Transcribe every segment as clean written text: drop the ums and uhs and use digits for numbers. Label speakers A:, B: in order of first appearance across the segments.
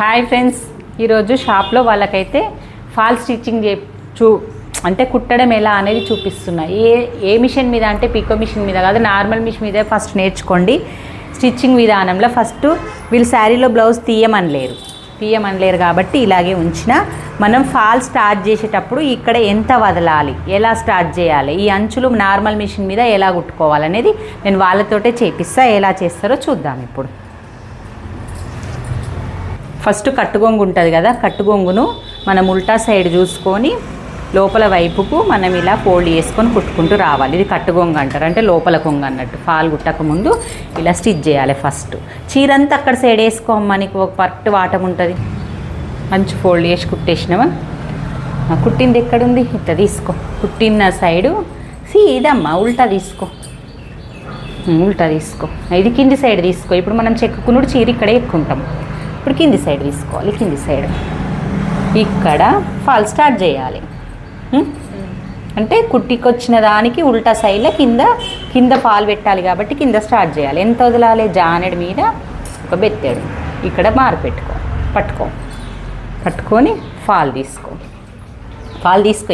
A: Hi friends, ఈరోజు షాప్లో వాళ్ళకైతే ఫాల్ స్టిచ్చింగ్ అంటే కుట్టడం ఎలా అనేది చూపిస్తున్నా. ఏ మిషన్ మీద అంటే పీకో మిషన్ మీద కాదు, నార్మల్ మిషన్ మీద ఫస్ట్ నేర్చుకోండి. స్టిచ్చింగ్ విధానంలో ఫస్ట్ వీళ్ళు శారీలో బ్లౌజ్ తీయమనలేరు కాబట్టి ఇలాగే ఉంచిన. మనం ఫాల్ స్టార్ట్ చేసేటప్పుడు ఇక్కడ ఎంత వదలాలి, ఎలా స్టార్ట్ చేయాలి, ఈ అంచులు నార్మల్ మిషన్ మీద ఎలా కుట్టుకోవాలనేది నేను వాళ్ళతోటే చేపిస్తా. ఎలా చేస్తారో చూద్దాం ఇప్పుడు. ఫస్ట్ కట్టుగొంగు ఉంటుంది కదా, కట్టుగొంగును మనం ఉల్టా సైడ్ చూసుకొని లోపల వైపుకు మనం ఇలా ఫోల్డ్ చేసుకొని కుట్టుకుంటూ రావాలి. ఇది కట్టుగొంగు అంటారు, అంటే లోపల కొంగు అన్నట్టు. ఫాల్ కుట్టక ముందు ఇలా స్టిచ్ చేయాలి. ఫస్ట్ చీరంతా అక్కడ సైడ్ వేసుకోమ్మా, నీకు ఒక పర్ఫెక్ట్ వాటం ఉంటుంది. మంచి ఫోల్డ్ చేసి కుట్టేసినావా? కుట్టింది ఎక్కడుంది? ఇట్లా తీసుకో. కుట్టిన సైడు ఇదమ్మా ఉల్టా తీసుకో, ఉల్టా తీసుకో. ఇది కింది సైడ్ తీసుకో. ఇప్పుడు మనం చెక్కుకున్నాడు చీర ఇక్కడే ఎక్కుంటాం. ఇప్పుడు కింది సైడ్ తీసుకోవాలి. కింది సైడ్ ఇక్కడ ఫాల్ స్టార్ట్ చేయాలి. అంటే కుట్టికొచ్చిన దానికి ఉల్టా సైడ్లో కింద ఫాల్ పెట్టాలి కాబట్టి కింద స్టార్ట్ చేయాలి. ఎంత వదలాలి? జానెడ్ మీద ఒక బెత్తెడు ఇక్కడ మార్క్ పట్టుకొని ఫాల్ తీసుకో.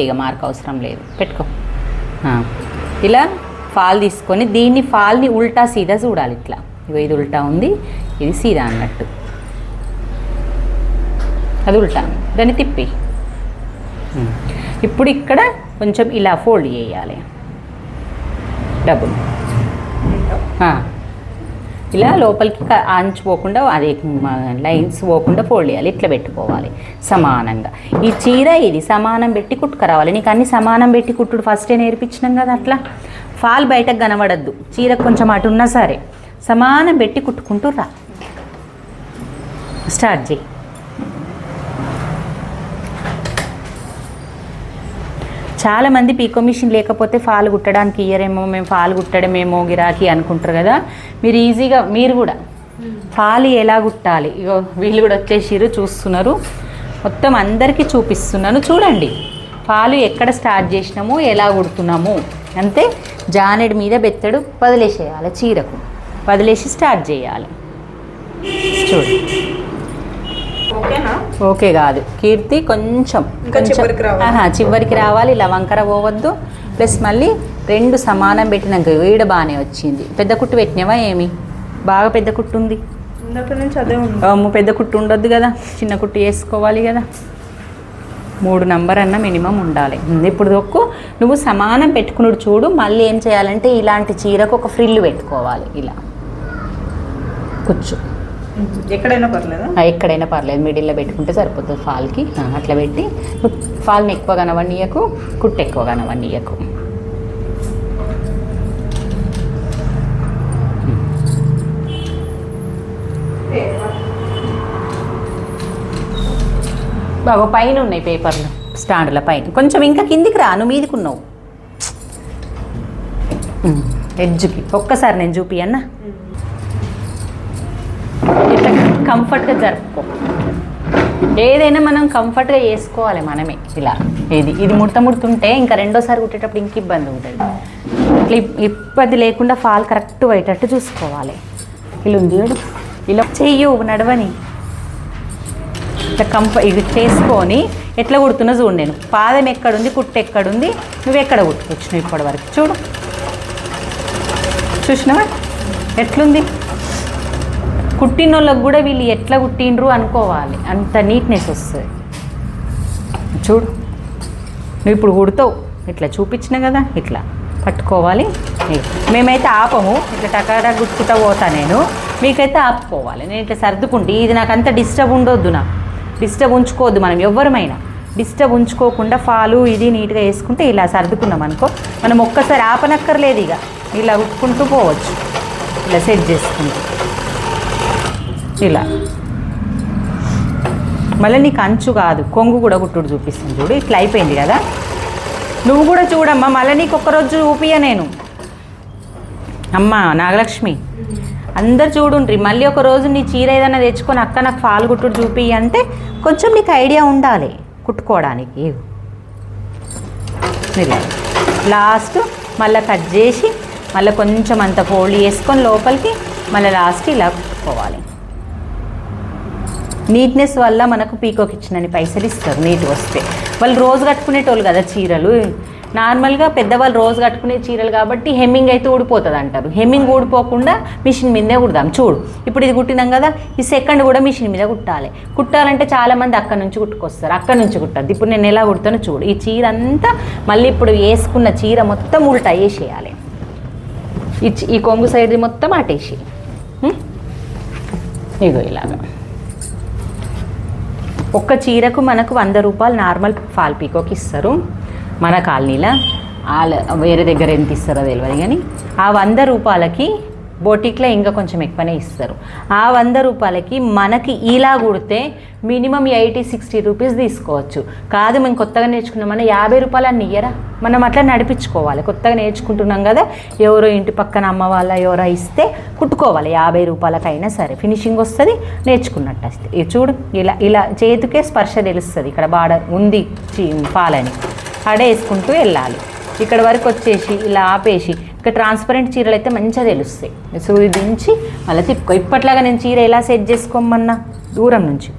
A: ఇక మార్క్ అవసరం లేదు, పెట్టుకో. ఇలా ఫాల్ తీసుకొని దీన్ని ఫాల్ని ఉల్టా సీదా చూడాలి. ఇట్లా ఇది ఉల్టా ఉంది, ఇది సీదా అన్నట్టు. అది ఉల్టా, దాన్ని తిప్పి ఇప్పుడు ఇక్కడ కొంచెం ఇలా ఫోల్డ్ చేయాలి. డబుల్ ఇలా లోపలికి అంచు పోకుండా, అదే లైన్స్ పోకుండా ఫోల్డ్ చేయాలి. ఇట్లా పెట్టుకోవాలి సమానంగా. ఈ చీర ఇది సమానం పెట్టి కుట్టుకురావాలి. నీకు అన్ని సమానం పెట్టి కుట్టుడు ఫస్టే నేర్పించినాం కదా. అట్లా ఫాల్ బయటకు కనబడద్దు. చీర కొంచెం అటు ఉన్నా సరే సమానం పెట్టి కుట్టుకుంటూ రా. స్టార్ట్ చేయి. చాలామంది పీకో మిషన్ లేకపోతే ఫాల్ కుట్టడానికి ఇయ్యరేమో, మేము ఫాల్ కుట్టడమేమో గిరాకీ అనుకుంటారు కదా. మీరు ఈజీగా మీరు కూడా ఫాల్ ఎలా కుట్టాలి, ఇగో వీళ్ళు కూడా వచ్చేసిరు చూస్తున్నారు. మొత్తం అందరికీ చూపిస్తున్నాను చూడండి. ఫాల్ ఎక్కడ స్టార్ట్ చేసినాము, ఎలా కుడుతున్నాము అంతే. జానెడ్ మీద బెత్తడు వదిలేసేయాలి. చీరకు వదిలేసి స్టార్ట్ చేయాలి. చూడు. ఓకే కాదు కీర్తి, కొంచెం చివరికి రావాలి. ఇలా వంకర పోవద్దు. ప్లస్ మళ్ళీ రెండు సమానం పెట్టినాక ఈడ బాగానే వచ్చింది. పెద్ద కుట్టు పెట్టినావా ఏమి? బాగా పెద్ద కుట్టు ఉంది. పెద్ద కుట్టు ఉండొద్దు కదా, చిన్న కుట్టు వేసుకోవాలి కదా. 3 నంబర్ అన్న మినిమం ఉండాలి. ఇప్పుడు దొక్కు నువ్వు సమానం పెట్టుకున్నాడు చూడు. మళ్ళీ ఏం చేయాలంటే ఇలాంటి చీరకు ఒక ఫ్రిల్ పెట్టుకోవాలి. ఇలా కూర్చో. ఎక్కడైనా పర్లేదు, మిడిల్లో పెట్టుకుంటే సరిపోతుంది ఫాల్కి. అట్లా పెట్టి ఫాల్ని ఎక్కువ కనవన్నీయకు, కుట్టు ఎక్కువ కనవన్నీయకు. బాగా పైన ఉన్నాయి పేపర్లు, స్టాండ్ల పైన. కొంచెం ఇంకా కిందికి రా, నువ్వు మీదికున్నావు ఎడ్జ్కి. ఒక్కసారి నేను చూపియన్నా. ఇట్లా కంఫర్ట్గా జరుపుకో. ఏదైనా మనం కంఫర్ట్గా చేసుకోవాలి మనమే. ఇలా ఇది ముడుతుంటే ఇంకా రెండోసారి కుట్టేటప్పుడు ఇంక ఇబ్బంది ఉంటుంది. ఇట్లా ఇబ్బంది లేకుండా ఫాల్ కరెక్ట్ అయ్యేటట్టు చూసుకోవాలి. ఇలా ఉంది ఇలా చెయ్యు నడవని. ఇట్లా ఇది చేసుకొని ఎట్లా కుడుతున్నా చూడు. నేను పాదం ఎక్కడుంది, కుట్టు ఎక్కడుంది, నువ్వు ఎక్కడ కుట్టుకొచ్చినావు ఇప్పటి వరకు చూడు. చూసినావా ఎట్లుంది? కుట్టిన వాళ్ళకి కూడా వీళ్ళు ఎట్లా కుట్టిండ్రు అనుకోవాలి. అంత నీట్నెస్ వస్తుంది చూడు. నువ్వు ఇప్పుడు కుడతావు, ఇట్లా చూపించిన కదా, ఇట్లా పట్టుకోవాలి. మేమైతే ఆపము, ఇట్లా టకాటా గుట్టుకుంటా పోతా నేను. మీకైతే ఆపుకోవాలి. నేను ఇట్లా సర్దుకుంటే ఇది నాకు అంత డిస్టర్బ్ ఉండొద్దు. డిస్టర్బ్ ఉంచుకోవద్దు. మనం ఎవరమైనా డిస్టర్బ్ ఉంచుకోకుండా ఫాలు ఇది నీట్గా వేసుకుంటే ఇలా సర్దుకున్నాం అనుకో, మనం ఒక్కసారి ఆపనక్కర్లేదు. ఇక ఇలా కుట్టుకుంటూ పోవచ్చు. ఇలా సెట్ చేసుకుంటూ ఇలా. మళ్ళీ నీకు అంచు కాదు, కొంగు కూడా కుట్టుడు చూపిస్తుంది చూడు. ఇట్లా అయిపోయింది కదా. నువ్వు కూడా చూడమ్మా, మళ్ళీ నీకు ఒక్కరోజు చూపియ నేను. అమ్మ నాగలక్ష్మి, అందరు చూడుండ్రి. మళ్ళీ ఒక రోజు నీ చీర ఏదైనా తెచ్చుకొని అక్క నాకు ఫాల్ కుట్టుడు చూపి అంటే కొంచెం నీకు ఐడియా ఉండాలి కుట్టుకోవడానికి. ఇలా లాస్ట్ మళ్ళీ కట్ చేసి మళ్ళీ కొంచెం అంత ఫోల్డ్ చేసుకొని లోపలికి మళ్ళీ లాస్ట్ ఇలా కుట్టుకోవాలి. నీట్నెస్ వల్ల మనకు పీకోకి ఇచ్చినన్ని పైసలు ఇస్తారు నీట్గా వస్తే. వాళ్ళు రోజు కట్టుకునేటోళ్ళు కదా చీరలు, నార్మల్గా పెద్దవాళ్ళు రోజు కట్టుకునే చీరలు కాబట్టి హెమ్మింగ్ అయితే ఊడిపోతుంది అంటారు. హెమ్మింగ్ ఊడిపోకుండా మిషన్ మీదే కుడదాం. చూడు ఇప్పుడు ఇది కుట్టినాం కదా, ఈ సెకండ్ కూడా మిషన్ మీద కుట్టాలి. కుట్టాలంటే చాలామంది అక్కడ నుంచి కుట్టుకొస్తారు, అక్కడ నుంచి కుట్టద్దు. ఇప్పుడు నేను ఎలా కుడతానో చూడు. ఈ చీర అంతా మళ్ళీ ఇప్పుడు వేసుకున్న చీర మొత్తం ఉల్టా వేసేయాలి. ఈ కొంగు సైడ్ది మొత్తం అటేసి ఇగో ఇలాగా. ఒక్క చీరకు మనకు 100 రూపాయలు నార్మల్ ఫాల్ పీకోకి ఇస్తారు మన కాలనీలో. వేరే దగ్గర ఎంత ఇస్తారో తెలియదు కానీ ఆ 100 రూపాయలకి బోటిక్లో ఇంకా కొంచెం ఎక్కువనే ఇస్తారు. ఆ 100 రూపాయలకి మనకి ఇలా కుడితే మినిమం 80-60 రూపీస్ తీసుకోవచ్చు. కాదు మేము కొత్తగా నేర్చుకున్నామన్నా 50 రూపాయలు అన్ని ఇయ్యరా, మనం అట్లా నడిపించుకోవాలి. కొత్తగా నేర్చుకుంటున్నాం కదా, ఎవరో ఇంటి పక్కన అమ్మ వాళ్ళ ఎవరో ఇస్తే కుట్టుకోవాలి. 50 రూపాయలకైనా సరే ఫినిషింగ్ వస్తుంది, నేర్చుకున్నట్టు వస్తుంది. ఇది చూడు, ఇలా చేతికే స్పర్శ తెలుస్తుంది. ఇక్కడ బార్డర్ ఉంది పాలని అడే వేసుకుంటూ వెళ్ళాలి. ఇక్కడ వరకు వచ్చేసి ఇలా ఆపేసి, ఇక్కడ ట్రాన్స్పరెంట్ చీరలు అయితే మంచిగా తెలుస్తాయి. సూది దించి మళ్ళీ తిప్పుకో. ఇప్పట్లాగా నేను చీర ఎలా సెట్ చేసుకోమన్నా దూరం నుంచి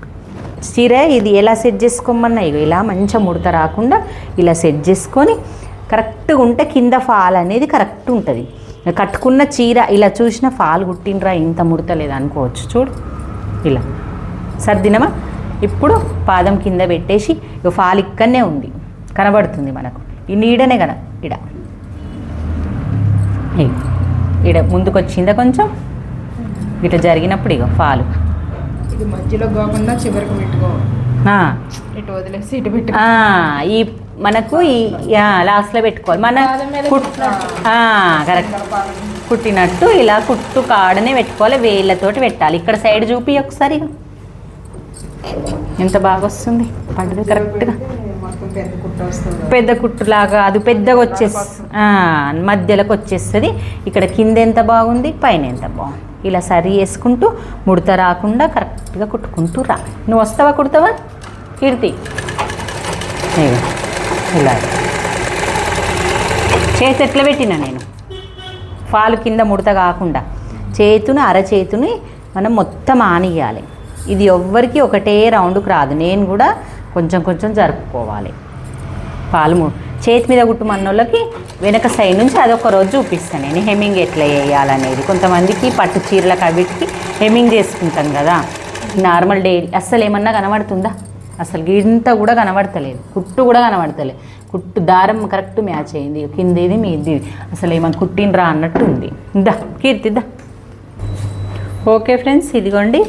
A: చీర ఇది ఎలా సెట్ చేసుకోమన్నా ఇగో ఇలా మంచిగా ముడత రాకుండా ఇలా సెట్ చేసుకొని కరెక్ట్గా ఉంటే కింద ఫాల్ అనేది కరెక్ట్ ఉంటుంది. కట్టుకున్న చీర ఇలా చూసిన ఫాల్ కుట్టినరా ఇంత ముడతలేదు అనుకోవచ్చు. చూడు ఇలా సర్దినమా. ఇప్పుడు పాదం కింద పెట్టేసి ఇక ఫాల్ ఇక్కడనే ఉంది కనబడుతుంది మనకు. ఈ నీడనే కదా ఇడ ముందుకు వచ్చిందా కొంచెం ఇట్లా జరిగినప్పుడు ఇక ఫాలు
B: ఇది మధ్యలో కాకుండా చివరికి పెట్టుకో, ఇటు వదిలేసి ఇటు పెట్టు.
A: ఈ మనకు ఈ లాస్ట్లో పెట్టుకోవాలి. మన కరెక్ట్ కుట్టినట్టు ఇలా కుట్టు కాడనే పెట్టుకోవాలి, వేళ్ళతోటి పెట్టాలి. ఇక్కడ సైడ్ చూపి ఒకసారి ఎంత బాగా వస్తుంది పడ్డది కరెక్ట్గా. పెద్ద కుట్టులాగా అది పెద్దగా మధ్యలోకి వచ్చేస్తుంది. ఇక్కడ కింద ఎంత బాగుంది, పైన ఎంత బాగుంది. ఇలా సరి చేసుకుంటూ ముడత రాకుండా కరెక్ట్గా కుట్టుకుంటూ రా. నువ్వు వస్తావా కుడతావా కీర్తి? ఇలా చేతి ఎట్లా పెట్టినా నేను ఫాలు కింద ముడత కాకుండా అరచేతుని మనం మొత్తం ఆనియాలి. ఇది ఎవ్వరికి ఒకటే రౌండ్కి రాదు. నేను కూడా కొంచెం కొంచెం జరుపుకోవాలి. పాలు చేతి మీద కుట్టుమన్నోళ్ళకి వెనక సైడ్ నుంచి అదొక రోజు చూపిస్తాను నేను హెమ్మింగ్ ఎట్లా వేయాలనేది. కొంతమందికి పట్టు చీరలకు అవిటికి హెమ్మింగ్ చేసుకుంటాం కదా, నార్మల్ డైలీ అస్సలు ఏమన్నా కనబడుతుందా? అసలు గింత కూడా కనబడతలేదు, కుట్టు కూడా కనబడతలేదు. కుట్టు దారం కరెక్ట్ మ్యాచ్ అయింది, కిందేది మీది అసలు ఏమన్నా కుట్టినరా అన్నట్టు ఉంది. దా కీర్తి దా. ఓకే ఫ్రెండ్స్, ఇదిగోండి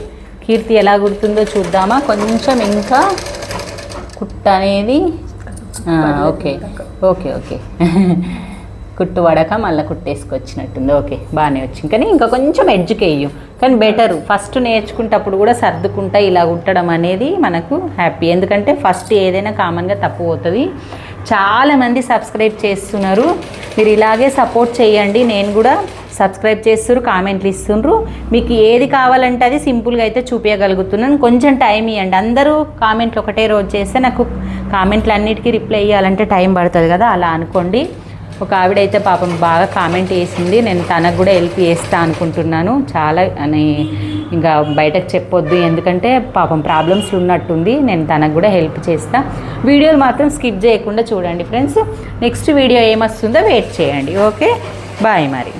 A: కీర్తి ఎలా కుడుతుందో చూద్దామా. కొంచెం ఇంకా కుట్టు అనేది ఓకే ఓకే ఓకే కుట్టు పడక మళ్ళీ కుట్టేసుకొచ్చినట్టుంది. ఓకే బాగానే వచ్చింది, కానీ ఇంకా కొంచెం ఎడ్జ్కి వేయు. కానీ బెటరు ఫస్ట్ నేర్చుకుంటప్పుడు కూడా సర్దుకుంటా ఇలా కుట్టడం అనేది మనకు హ్యాపీ. ఎందుకంటే ఫస్ట్ ఏదైనా కామన్గా తప్పు పోతుంది. చాలామంది సబ్స్క్రైబ్ చేస్తున్నారు, మీరు ఇలాగే సపోర్ట్ చేయండి. నేను కూడా సబ్స్క్రైబ్ చేస్తున్నారు, కామెంట్లు ఇస్తున్నారు. మీకు ఏది కావాలంటే అది సింపుల్గా అయితే చూపించగలుగుతున్నాను. కొంచెం టైం ఇవ్వండి. అందరూ కామెంట్లు ఒకటే రోజు చేస్తే నాకు కామెంట్లు అన్నిటికీ రిప్లై ఇవ్వాలంటే టైం పడుతుంది కదా, అలా అనుకోండి. ఒక ఆవిడైతే పాపం బాగా కామెంట్ వేసింది, నేను తనకు కూడా హెల్ప్ చేస్తా అనుకుంటున్నాను. చాలా అని ఇంకా బయటకు చెప్పొద్దు, ఎందుకంటే పాపం ప్రాబ్లమ్స్ ఉన్నట్టుంది. నేను తనకు కూడా హెల్ప్ చేస్తా. వీడియోలు మాత్రం స్కిప్ చేయకుండా చూడండి ఫ్రెండ్స్. నెక్స్ట్ వీడియో ఏమొస్తుందో వెయిట్ చేయండి. ఓకే బాయ్ మరి.